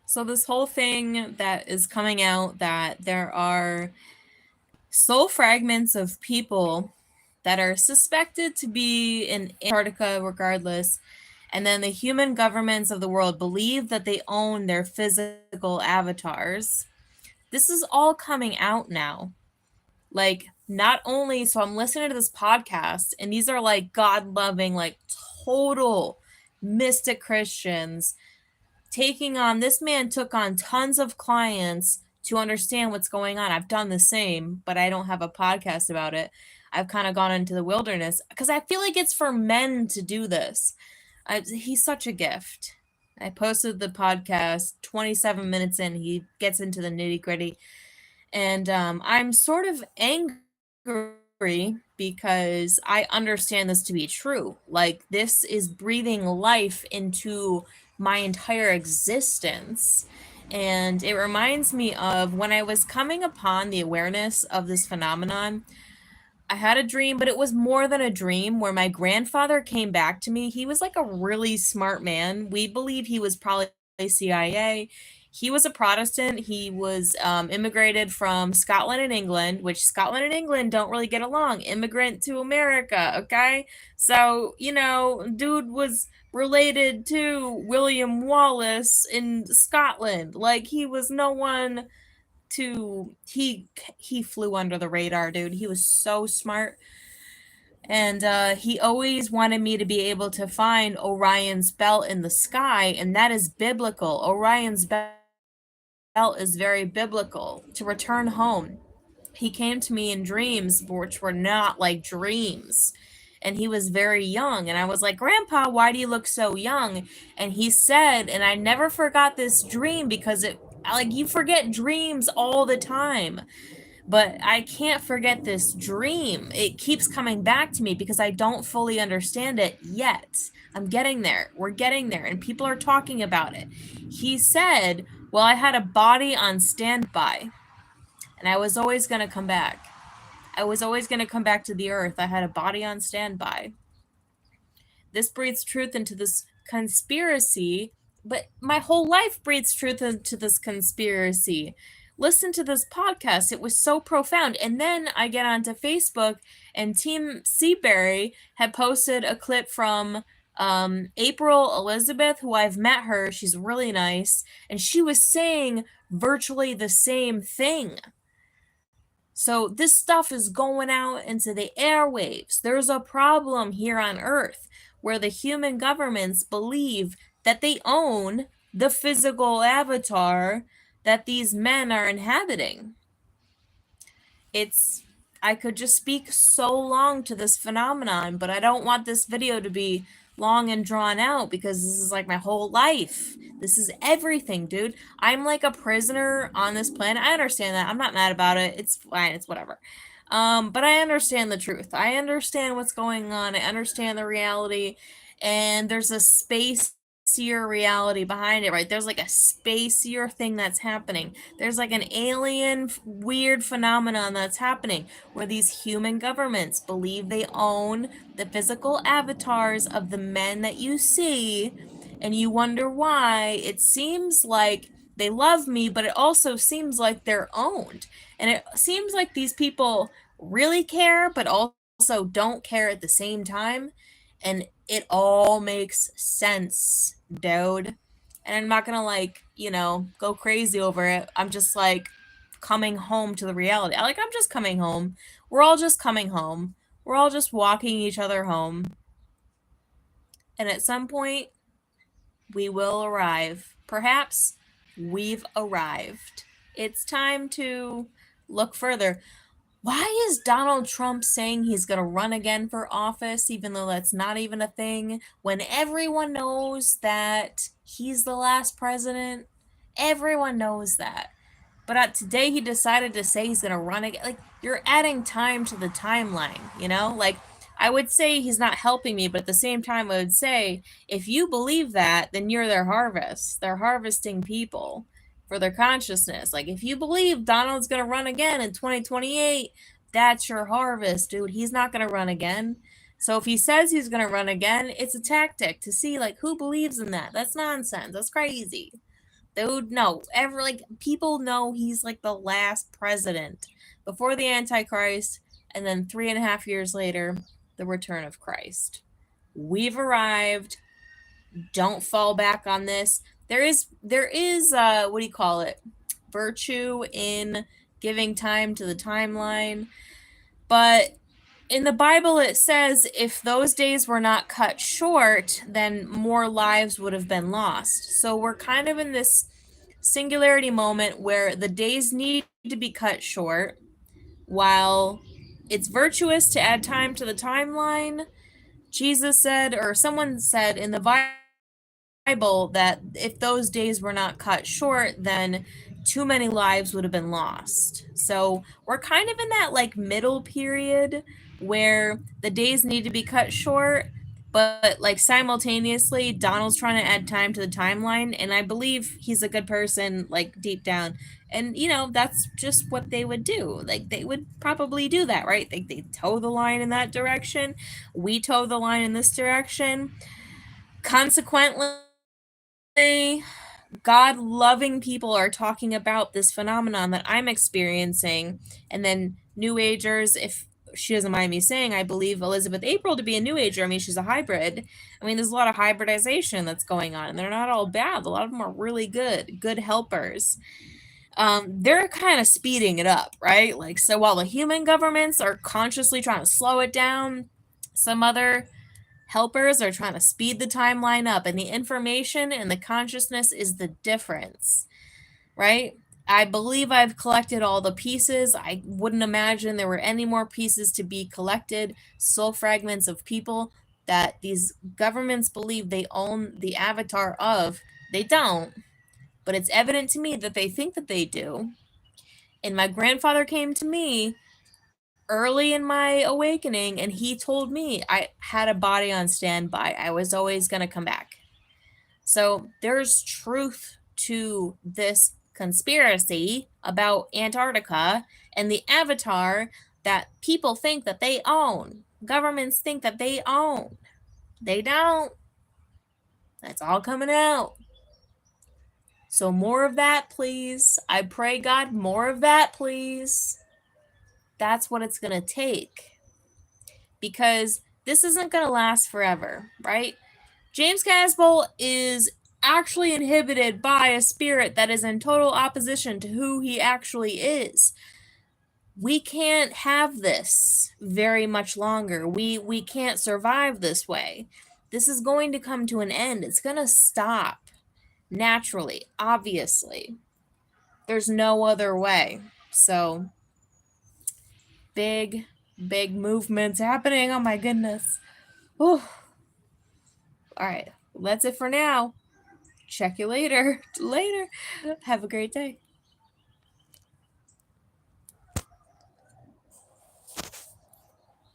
So this whole thing that is coming out that there are soul fragments of people that are suspected to be in Antarctica regardless, and then the human governments of the world believe that they own their physical avatars. This is all coming out now. Like, not only, so I'm listening to this podcast, and these are like God loving, like total mystic Christians taking on, this man took on tons of clients to understand what's going on. I've done the same, but I don't have a podcast about it. I've kind of gone into the wilderness because I feel like it's for men to do this. He's such a gift. I posted the podcast 27 minutes in. He gets into the nitty gritty. And I'm sort of angry because I understand this to be true. Like, this is breathing life into my entire existence. And it reminds me of when I was coming upon the awareness of this phenomenon. I had a dream, but it was more than a dream, where my grandfather came back to me. He was like a really smart man. We believe he was probably CIA. He was a Protestant. He was immigrated from Scotland and England, which Scotland and England don't really get along. Immigrant to America, okay? So, dude was related to William Wallace in Scotland. Like, he was no one to, he flew under the radar, dude. He was so smart. And he always wanted me to be able to find Orion's belt in the sky, and that is biblical. Orion's belt is very biblical. To return home, he came to me in dreams, which were not like dreams. And he was very young. And I was like, Grandpa, why do you look so young? And he said, and I never forgot this dream because you forget dreams all the time. But I can't forget this dream. It keeps coming back to me because I don't fully understand it yet. I'm getting there. We're getting there. And people are talking about it. He said, well, I had a body on standby. And I was always going to come back. I was always going to come back to the earth. I had a body on standby. This breathes truth into this conspiracy, but my whole life breathes truth into this conspiracy. Listen to this podcast. It was so profound. And then I get onto Facebook, and Team Seabury had posted a clip from April Elizabeth, who I've met her. She's really nice. And she was saying virtually the same thing. So this stuff is going out into the airwaves. There's a problem here on Earth where the human governments believe that they own the physical avatar that these men are inhabiting. I could just speak so long to this phenomenon, but I don't want this video to be long and drawn out because this is like my whole life. This is everything, dude. I'm like a prisoner on this planet. I understand that. I'm not mad about it. It's fine. It's whatever. But I understand the truth. I understand what's going on. I understand the reality. And there's a spacier reality behind it, right? There's like a spacier thing that's happening. There's like an alien weird phenomenon that's happening where these human governments believe they own the physical avatars of the men that you see, and you wonder why. It seems like they love me, but it also seems like they're owned. And it seems like these people really care, but also don't care at the same time. And it all makes sense, dude. And I'm not gonna go crazy over it. I'm just like coming home to the reality. I'm just coming home. We're all just coming home. We're all just walking each other home. And at some point, we will arrive. Perhaps we've arrived. It's time to look further. Why is Donald Trump saying he's going to run again for office, even though that's not even a thing, when everyone knows that he's the last president? Everyone knows that. But today he decided to say he's going to run again. Like, you're adding time to the timeline, Like, I would say he's not helping me, but at the same time, I would say, if you believe that, then you're their harvest. They're harvesting people for their consciousness. Like, if you believe Donald's going to run again in 2028, that's your harvest, dude. He's not going to run again. So if he says he's going to run again, it's a tactic to see, like, who believes in that. That's nonsense. That's crazy. dude, no. People know he's like the last president before the Antichrist, and then 3.5 years later, the return of Christ. We've arrived. Don't fall back on this. There is what do you call it? Virtue in giving time to the timeline. But in the Bible, it says if those days were not cut short, then more lives would have been lost. So we're kind of in this singularity moment where the days need to be cut short. While it's virtuous to add time to the timeline, Jesus said, or someone said in the Bible, that if those days were not cut short, then too many lives would have been lost. So we're kind of in that like middle period where the days need to be cut short, but like simultaneously Donald's trying to add time to the timeline, and I believe he's a good person like deep down. And that's just what they would do. Like they would probably do that, right? They toe the line in that direction. We toe the line in this direction. Consequently, God-loving people are talking about this phenomenon that I'm experiencing, and then New Agers, if she doesn't mind me saying, I believe Elizabeth April to be a New Ager. I mean, she's a hybrid. I mean, there's a lot of hybridization that's going on, and they're not all bad. A lot of them are really good helpers. They're kind of speeding it up, right? Like, so while the human governments are consciously trying to slow it down, some other helpers are trying to speed the timeline up, and the information and the consciousness is the difference, right? I believe I've collected all the pieces. I wouldn't imagine there were any more pieces to be collected, soul fragments of people that these governments believe they own the avatar of. They don't, but it's evident to me that they think that they do. And my grandfather came to me early in my awakening, and he told me I had a body on standby. I was always going to come back. So there's truth to this conspiracy about Antarctica and the avatar that people think that they own. Governments think that they own. They don't. That's all coming out. So more of that, please. I pray, God, more of that, please. That's what it's going to take. Because this isn't going to last forever, right? James Casbolt is actually inhibited by a spirit that is in total opposition to who he actually is. We can't have this very much longer. We can't survive this way. This is going to come to an end. It's going to stop naturally, obviously. There's no other way. So, big movements happening. Oh my goodness. Whew. All right, that's it for now. Check you later. Later. Have a great day.